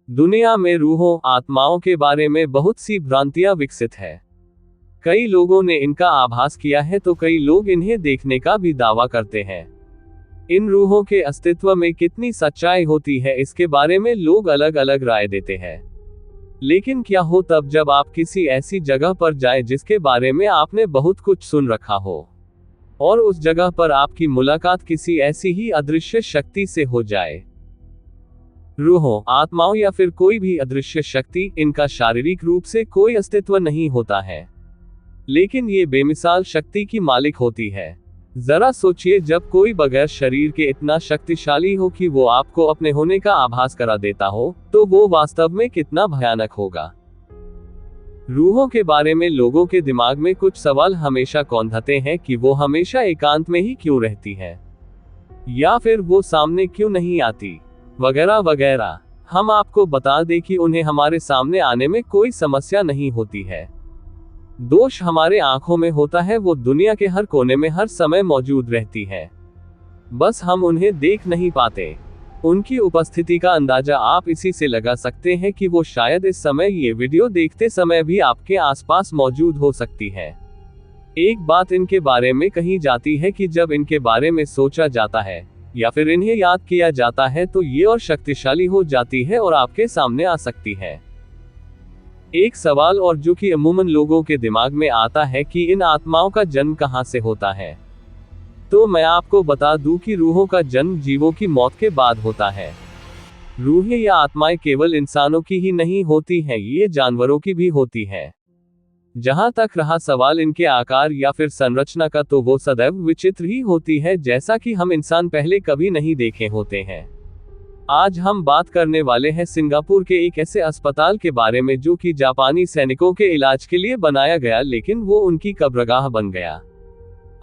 दुनिया में रूहों, आत्माओं के बारे में बहुत सी भ्रांतियां विकसित है। कई लोगों ने इनका आभास किया है तो कई लोग इन्हें देखने का भी दावा करते हैं। इन रूहों के अस्तित्व में कितनी सच्चाई होती है इसके बारे में लोग अलग अलग राय देते हैं। लेकिन क्या हो तब जब आप किसी ऐसी जगह पर जाएं जिसके बारे में आपने बहुत कुछ सुन रखा हो, और उस जगह पर आपकी मुलाकात किसी ऐसी ही अदृश्य शक्ति से हो जाए। रूहों, आत्माओं या फिर कोई भी अदृश्य शक्ति, इनका शारीरिक रूप से कोई अस्तित्व नहीं होता है, लेकिन ये बेमिसाल शक्ति की मालिक होती है। जरा सोचिए, जब कोई बगैर शरीर के इतना शक्तिशाली हो कि वो आपको अपने होने का आभास करा देता हो, तो वो वास्तव में कितना भयानक होगा। रूहों के बारे में लोगों के दिमाग में कुछ सवाल हमेशा कौंधते हैं कि वो हमेशा एकांत में ही क्यों रहती है, या फिर वो सामने क्यों नहीं आती, वगैरह वगैरह। हम आपको बता दें कि उन्हें हमारे सामने आने में कोई समस्या नहीं होती है। दोष हमारे आंखों में होता है, वो दुनिया के हर कोने में हर समय मौजूद रहती है, बस हम उन्हें देख नहीं पाते। उनकी उपस्थिति का अंदाजा आप इसी से लगा सकते हैं कि वो शायद इस समय ये वीडियो देखते समय भी आपके आसपास मौजूद हो सकती है। एक बात इनके बारे में कही जाती है कि जब इनके बारे में सोचा जाता है या फिर इन्हें याद किया जाता है तो ये और शक्तिशाली हो जाती है और आपके सामने आ सकती है। एक सवाल और जो कि अमूमन लोगों के दिमाग में आता है कि इन आत्माओं का जन्म कहां से होता है। तो मैं आपको बता दूं कि रूहों का जन्म जीवों की मौत के बाद होता है। रूहें या आत्माएं केवल इंसानों की ही नहीं होती हैं, ये जानवरों की भी होती हैं। जहां तक रहा सवाल इनके आकार या फिर संरचना का, तो वो सदैव विचित्र ही होती है, जैसा कि हम इंसान पहले कभी नहीं देखे होते हैं। आज हम बात करने वाले हैं सिंगापुर के एक ऐसे अस्पताल के बारे में जो कि जापानी सैनिकों के इलाज के लिए बनाया गया, लेकिन वो उनकी कब्रगाह बन गया।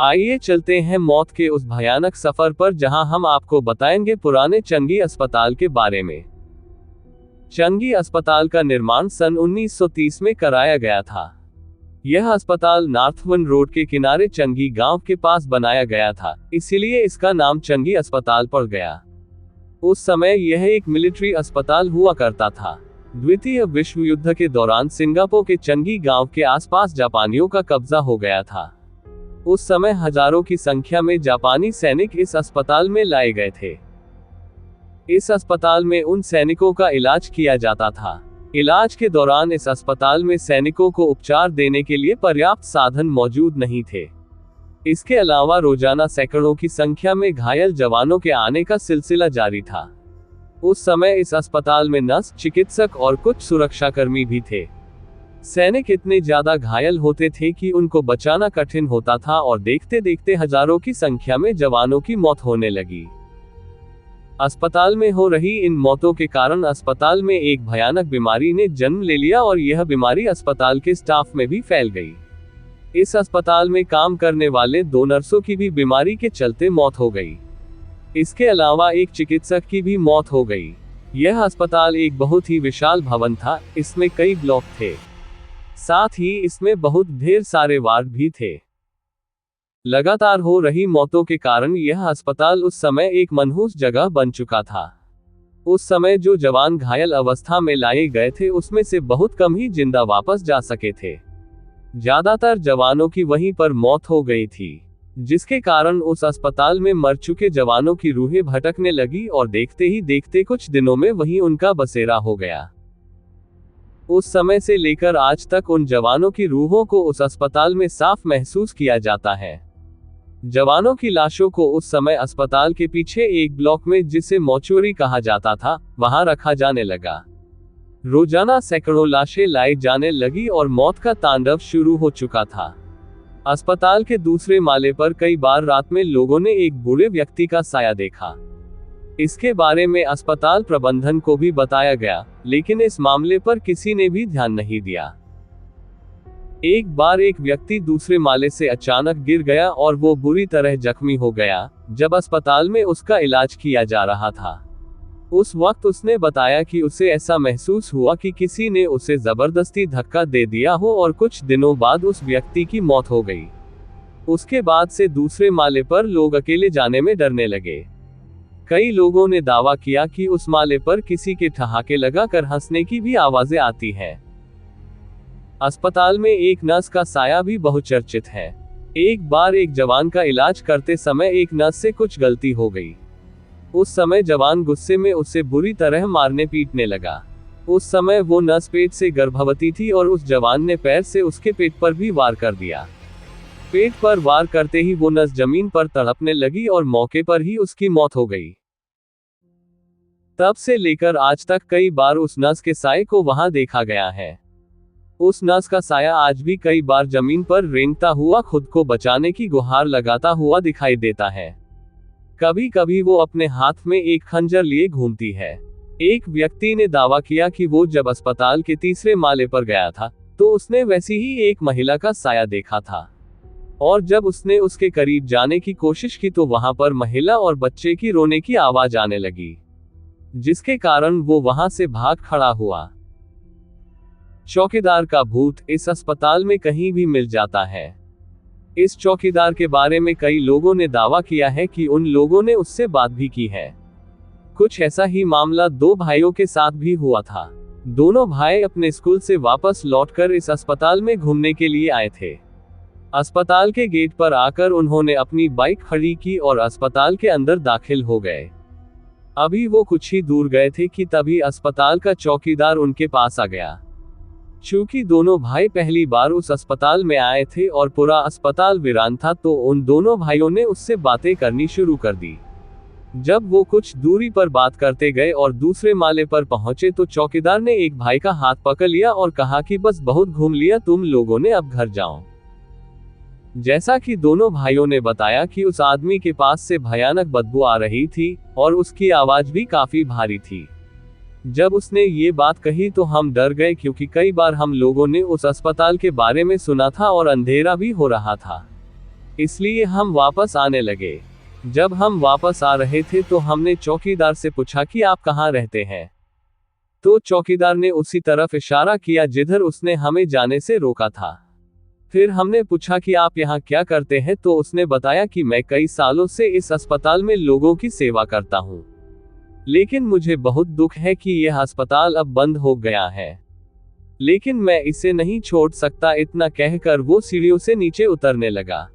आइए चलते हैं मौत के उस भयानक सफर पर, जहां हम आपको बताएंगे पुराने चंगी अस्पताल के बारे में। चंगी अस्पताल का निर्माण सन 1930 में कराया गया था। यह अस्पताल नॉर्थवन रोड के किनारे चंगी गांव के पास बनाया गया था, इसीलिए इसका नाम चंगी अस्पताल पड़ गया। उस समय यह एक मिलिट्री अस्पताल हुआ करता था। द्वितीय विश्व युद्ध के दौरान सिंगापुर के चंगी गांव के आसपास जापानियों का कब्जा हो गया था। उस समय हजारों की संख्या में जापानी सैनिक इस अस्पताल में लाए गए थे। इस अस्पताल में उन सैनिकों का इलाज किया जाता था। इलाज के दौरान इस अस्पताल में सैनिकों को उपचार देने के लिए पर्याप्त साधन मौजूद नहीं थे। इसके अलावा रोजाना सैकड़ों की संख्या में घायल जवानों के आने का सिलसिला जारी था। उस समय इस अस्पताल में नर्स, चिकित्सक और कुछ सुरक्षाकर्मी भी थे। सैनिक इतने ज्यादा घायल होते थे कि उनको बचाना कठिन होता था और देखते देखते हजारों की संख्या में जवानों की मौत होने लगी। अस्पताल में हो रही इन मौतों के कारण अस्पताल में एक भयानक बीमारी ने जन्म ले लिया और यह बीमारी अस्पताल के स्टाफ में भी फैल गई। इस अस्पताल में काम करने वाले 2 नर्सों की भी बीमारी के चलते मौत हो गई। इसके अलावा एक चिकित्सक की भी मौत हो गई। यह अस्पताल एक बहुत ही विशाल भवन था, इसमें कई ब्लॉक थे, साथ ही इसमें बहुत ढेर सारे वार्ड भी थे। लगातार हो रही मौतों के कारण यह अस्पताल उस समय एक मनहूस जगह बन चुका था। उस समय जो जवान घायल अवस्था में लाए गए थे उसमें से बहुत कम ही जिंदा वापस जा सके थे। ज्यादातर जवानों की वहीं पर मौत हो गई थी, जिसके कारण उस अस्पताल में मर चुके जवानों की रूहें भटकने लगी और देखते ही देखते कुछ दिनों में वहीं उनका बसेरा हो गया। उस समय से लेकर आज तक उन जवानों की रूहों को उस अस्पताल में साफ महसूस किया जाता है। जवानों की लाशों को उस समय अस्पताल के पीछे एक ब्लॉक में, जिसे मॉर्चुअरी कहा जाता था, वहां रखा जाने लगा। रोजाना सैकड़ों लाशें लाई जाने लगी और मौत का तांडव शुरू हो चुका था। अस्पताल के दूसरे माले पर कई बार रात में लोगों ने एक बूढ़े व्यक्ति का साया देखा। इसके बारे में अस्पताल प्रबंधन को भी बताया गया, लेकिन इस मामले पर किसी ने भी ध्यान नहीं दिया। एक बार एक व्यक्ति दूसरे माले से अचानक गिर गया और वो बुरी तरह जख्मी हो गया जब अस्पताल में उसका इलाज किया जा रहा था। उस वक्त उसने बताया कि उसे ऐसा महसूस हुआ कि किसी ने उसे जबरदस्ती धक्का दे दिया हो और कुछ दिनों बाद उस व्यक्ति की मौत हो गई। उसके बाद से दूसरे माले पर लोग अकेले जाने में डरने लगे। कई लोगों ने दावा किया कि उस माले पर किसी के ठहाके लगाकर हंसने की भी आवाजें आती हैं। अस्पताल में एक नर्स का साया भी बहुचर्चित है। एक बार एक जवान का इलाज करते समय एक नर्स से कुछ गलती हो गई। उस समय जवान गुस्से में उसे बुरी तरह मारने पीटने लगा। उस समय वो नर्स पेट से गर्भवती थी और उस जवान ने पैर से उसके पेट पर भी वार कर दिया। पेट पर वार करते ही वो नर्स जमीन पर तड़पने लगी और मौके पर ही उसकी मौत हो गई। तब से लेकर आज तक कई बार उस नर्स के साये को वहां देखा गया है। उस नर्स का साया आज भी कई बार जमीन पर रेंगता हुआ खुद को बचाने की गुहार लगाता हुआ दिखाई देता है। कभी कभी वो अपने हाथ में एक खंजर लिए घूमती है। एक व्यक्ति ने दावा किया कि वो जब अस्पताल के तीसरे माले पर गया था तो उसने वैसी ही एक महिला का साया देखा था, और जब उसने उसके करीब जाने की कोशिश की तो वहां पर महिला और बच्चे की रोने की आवाज आने लगी, जिसके कारण वो वहां से भाग खड़ा हुआ। चौकीदार का भूत इस अस्पताल में कहीं भी मिल जाता है। इस चौकीदार के बारे में कई लोगों ने दावा किया है कि उन लोगों ने उससे बात भी की है। कुछ ऐसा ही मामला दो भाइयों के साथ भी हुआ था। दोनों भाई अपने स्कूल से वापस लौटकर इस अस्पताल में घूमने के लिए आए थे। अस्पताल के गेट पर आकर उन्होंने अपनी बाइक खड़ी की और अस्पताल के अंदर दाखिल हो गए। अभी वो कुछ ही दूर गए थे कि तभी अस्पताल का चौकीदार उनके पास आ गया। चूंकि दोनों भाई पहली बार उस अस्पताल में आए थे और पूरा अस्पताल वीरान था, तो उन दोनों भाइयों ने उससे बातें करनी शुरू कर दी। जब वो कुछ दूरी पर बात करते गए और दूसरे माले पर पहुंचे तो चौकीदार ने एक भाई का हाथ पकड़ लिया और कहा कि बस बहुत घूम लिया तुम लोगों ने, अब घर जाओ। जैसा कि दोनों भाइयों ने बताया कि उस आदमी के पास से भयानक बदबू आ रही थी और उसकी आवाज भी काफी भारी थी। जब उसने ये बात कही तो हम डर गए, क्योंकि कई बार हम लोगों ने उस अस्पताल के बारे में सुना था और अंधेरा भी हो रहा था, इसलिए हम वापस आने लगे। जब हम वापस आ रहे थे तो हमने चौकीदार से पूछा कि आप कहाँ रहते हैं, तो चौकीदार ने उसी तरफ इशारा किया जिधर उसने हमें जाने से रोका था। फिर हमने पूछा कि आप यहाँ क्या करते हैं, तो उसने बताया कि मैं कई सालों से इस अस्पताल में लोगों की सेवा करता हूँ, लेकिन मुझे बहुत दुख है कि यह अस्पताल अब बंद हो गया है, लेकिन मैं इसे नहीं छोड़ सकता। इतना कहकर वो सीढ़ियों से नीचे उतरने लगा।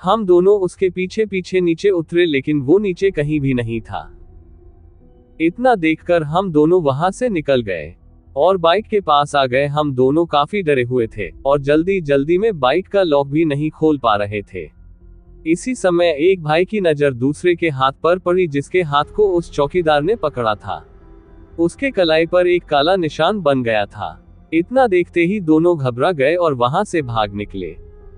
हम दोनों उसके पीछे पीछे नीचे उतरे, लेकिन वो नीचे कहीं भी नहीं था। इतना देखकर हम दोनों वहां से निकल गए और बाइक के पास आ गए। हम दोनों काफी डरे हुए थे और जल्दी जल्दी में बाइक का लॉक भी नहीं खोल पा रहे थे। इसी समय एक भाई की नजर दूसरे के हाथ पर पड़ी, जिसके हाथ को उस चौकीदार ने पकड़ा था। उसके कलाई पर एक काला निशान बन गया था। इतना देखते ही दोनों घबरा गए और वहां से भाग निकले।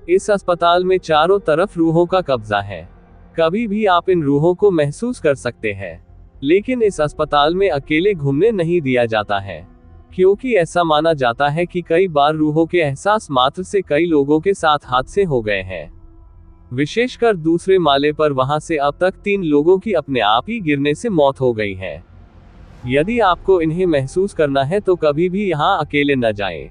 इस अस्पताल में चारों तरफ रूहों का कब्जा है। कभी भी आप इन रूहों को महसूस कर सकते हैं, लेकिन इस अस्पताल में अकेले घूमने नहीं दिया जाता है, क्योंकि ऐसा माना जाता है कि कई बार रूहों के एहसास मात्र से कई लोगों के साथ हादसे हो गए हैं। विशेषकर दूसरे माले पर, वहां से अब तक 3 लोगों की अपने आप ही गिरने से मौत हो गई है। यदि आपको इन्हें महसूस करना है तो कभी भी यहाँ अकेले न जाएं।